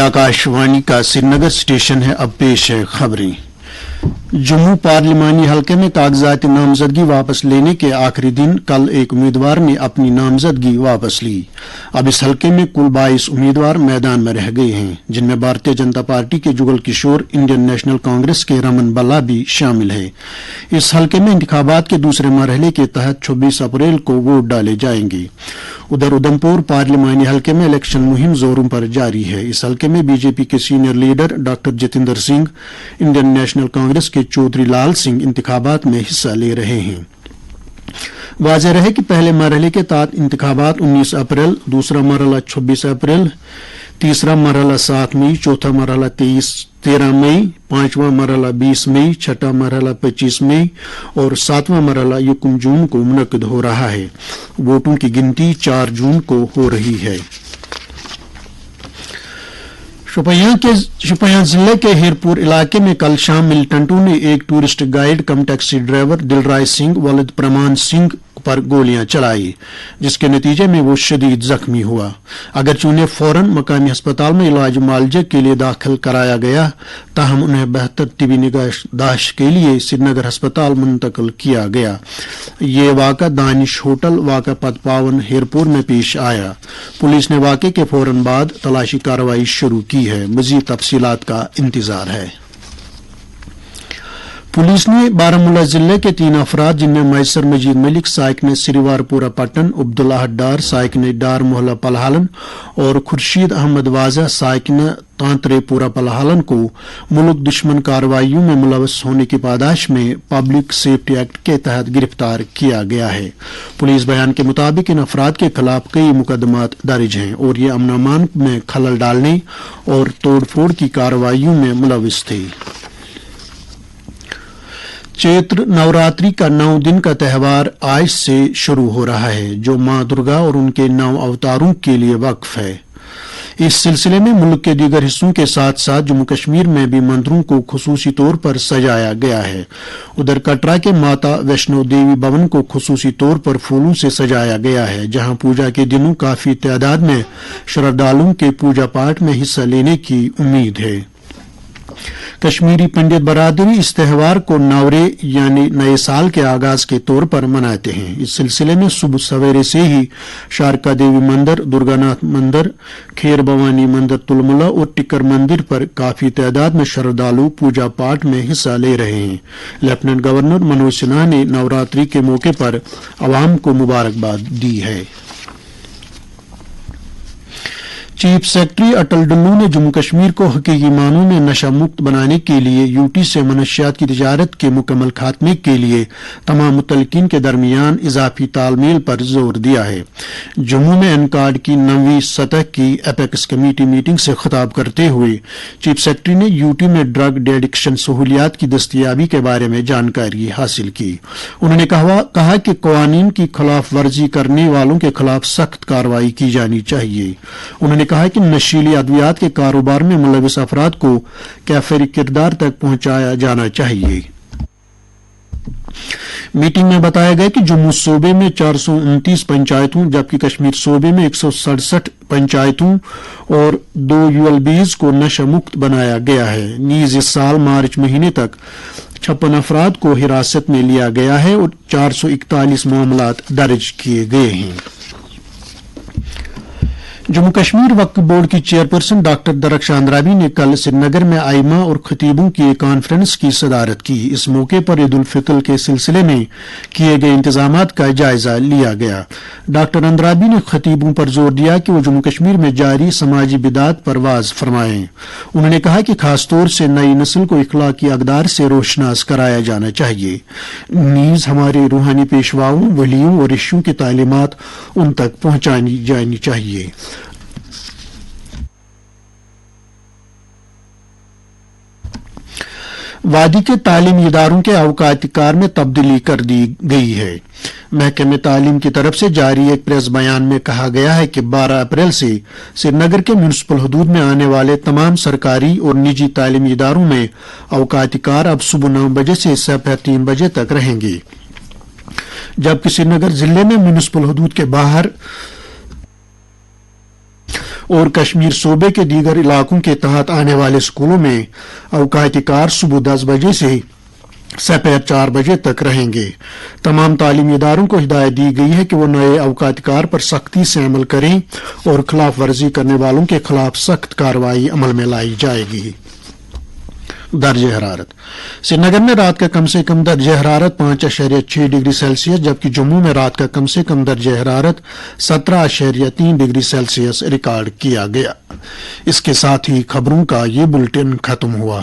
आकाशवाणी का श्रीनगर स्टेशन है। अब पेश है खबरें। जम्मू पार्लिमानी हलके में कागजात नामजदगी वापस लेने के आखिरी दिन कल एक उम्मीदवार ने अपनी नामजदगी वापस ली। अब इस हलके में कुल 22 उम्मीदवार मैदान में रह गए हैं, जिनमें भारतीय जनता पार्टी के जुगल किशोर, इंडियन नेशनल कांग्रेस के रमन बल्ला भी शामिल है। इस हलके में इंतखाबात के दूसरे मरहले के तहत 26 अप्रैल को वोट डाले जाएंगे। उधर उधमपुर पार्लिमानी हलके में इलेक्शन मुहिम जोरों पर जारी है। इस हलके में बीजेपी के senior leader doctor Jitendra Singh, Indian national Congress के चौधरी लाल सिंह इंतखाबात में हिस्सा ले रहे हैं। वाज़ेह रहे कि पहले मरहले के तहत इंतखाबात 19 अप्रैल, दूसरा मरहला 26 अप्रैल, तीसरा मरहला 7 मई, चौथा मरहला 13 मई, पांचवा मरहला 20 मई, छठा मरहला 25 मई और सातवां मरहला 1 जून को मुनक्किद हो रहा है। वोटों की गिनती 4 जून को हो रही है। शोपियां जिले के हीरपुर इलाके में कल शाम मिलिटेंटों ने एक टूरिस्ट गाइड कम taxi driver Dilraj Singh valid प्रमाण सिंह पर गोलियां चलाई, जिसके नतीजे में वो शदीद जख्मी हुआ। अगरचे उन्हें फौरन मकामी अस्पताल में इलाज मुआलजे के लिए दाखिल कराया गया, ताहम उन्हें बेहतर तिबी निगहदाश्त के लिए श्रीनगर अस्पताल मुंतकिल किया गया। ये वाक़ा दानिश होटल वाक़ा पदपावन हीरपुर में पेश आया। पुलिस ने वाक़े के फौरन बाद तलाशी कार्रवाई शुरू की है। मज़ीद तफसीलात का इंतजार है। पुलिस ने बारामूला जिले के 3 अफराद, जिनमें मैसर मजीद मलिक साइकने सिरीवारपुरा पट्टन, अब्दुल्ला हड्डार साइकने डार मोहल्ला पलहालन और खुर्शीद अहमद वाजा साइकने तांतरेपुरा पलहालन को मुल्क दुश्मन कार्रवाइयों में मुलव्वस होने की पादाश में पब्लिक सेफ्टी एक्ट के तहत गिरफ्तार किया गया है। पुलिस बयान के मुताबिक इन अफराद के खिलाफ कई मुकदमात दर्ज हैं और ये अमन अमान में खलल डालने और तोड़फोड़ की कार्रवाइयों में मुलव्वस थे। चैत्र नवरात्रि का 9 दिन का त्यौहार आज से शुरू हो रहा है, जो मां दुर्गा और उनके 9 अवतारों के लिए वक्फ है। इस सिलसिले में मुल्क के दीगर हिस्सों के साथ साथ जम्मू कश्मीर में भी मंदिरों को खुसूसी तौर पर सजाया गया है। उधर कटरा के माता वैष्णो देवी भवन को खुसूसी तौर पर फूलों से सजाया गया है, जहां पूजा के दिनों काफी तादाद में श्रद्धालुओं के पूजा पाठ में हिस्सा लेने की उम्मीद है। कश्मीरी पंडित बरादरी इस त्यौहार को नवरे यानी नए साल के आगाज के तौर पर मनाते हैं। इस सिलसिले में सुबह सवेरे से ही शारका देवी मंदिर, दुर्गानाथ मंदिर, खेर भवानी मंदिर तुलमुला और टिक्कर मंदिर पर काफी तादाद में श्रद्धालु पूजा पाठ में हिस्सा ले रहे हैं। लेफ्टिनेंट गवर्नर मनोज सिन्हा ने नवरात्रि के मौके पर आवाम को मुबारकबाद दी है। चीफ सेक्रेटरी अटल डुल्लू ने जम्मू कश्मीर को हकीकी मानों में नशा मुक्त बनाने के लिए यूटी से मनशियात की तिजारत के मुकम्मल खात्मे के लिए तमाम मुतल्लिकीन के दरमियान इजाफी तालमेल पर जोर दिया है। जम्मू में एनकार्ड की 9वीं सतह की एपेक्स कमेटी मीटिंग से खिताब करते हुए चीफ सेक्रेटरी ने यूटी में ड्रग एडिक्शन सहूलियात की दस्तयाबी के बारे में जानकारी हासिल की। उन्होंने कहा कि कवानीन की खिलाफ वर्जी करने वालों के खिलाफ सख्त कार्रवाई की जानी चाहिए। उन्होंने कहा कि नशीली अद्वियात के कारोबार में मुलविस अफराद को कैफरी किरदार तक पहुंचाया जाना चाहिए। मीटिंग में बताया गया कि जम्मू सूबे में 429 पंचायतों जबकि कश्मीर सूबे में 167 पंचायतों और 2 यूएलबीज को नशा मुक्त बनाया गया है। नीज इस साल मार्च महीने तक 56 अफराद को हिरासत में लिया गया है और 441 मामलात दर्ज किए गए हैं। जम्मू कश्मीर वक्फ बोर्ड की चेयरपर्सन डॉक्टर दरख्शां अंद्राबी ने कल श्रीनगर में आइमा और खतीबों की एक कॉन्फ्रेंस की सदारत की। इस मौके पर ईद उल फितर के सिलसिले में किए गए इंतजामात का जायजा लिया गया। डॉक्टर अंद्राबी ने खतीबों पर जोर दिया कि वो जम्मू कश्मीर में जारी समाजी बिदात पर वाज फरमाएं। उन्होंने कहा कि खासतौर से नई नस्ल को इखलाकी अक़दार से रोशनास कराया जाना चाहिए। नीज हमारे रूहानी पेशवाओं, वलियों और ऋषियों की तालीमात उन तक पहुंचाई जानी चाहिए। वादी के तालीमी इदारों के अवकाती कार में तब्दीली कर दी गई है। महकमे तालीम की तरफ से जारी एक प्रेस बयान में कहा गया है कि 12 अप्रैल से श्रीनगर के म्यूनिसिपल हदूद में आने वाले तमाम सरकारी और निजी तालीमी इदारों में अवकाती कार अब सुबह 9 बजे से दोपहर 3 बजे तक रहेंगी, जबकि श्रीनगर जिले में म्यूनिसिपल हदूद के बाहर اور کشمیر صوبے کے دیگر علاقوں کے تحت آنے والے اسکولوں میں اوقات کار صبح 10 بجے سے سپہر 4 بجے تک رہیں گے۔ تمام تعلیمی اداروں کو ہدایت دی گئی ہے کہ وہ نئے اوقات کار پر سختی سے عمل کریں اور خلاف ورزی کرنے والوں کے خلاف سخت کارروائی عمل میں لائی جائے گی۔ درجہ حرارت سری نگر میں رات کا کم سے کم درجہ حرارت 5.6 ڈگری سیلسیس جبکہ جموں میں رات کا کم سے کم درجہ حرارت 17.3 ڈگری سیلسیس ریکارڈ کیا گیا۔ اس کے ساتھ ہی خبروں کا یہ بلٹن ختم ہوا۔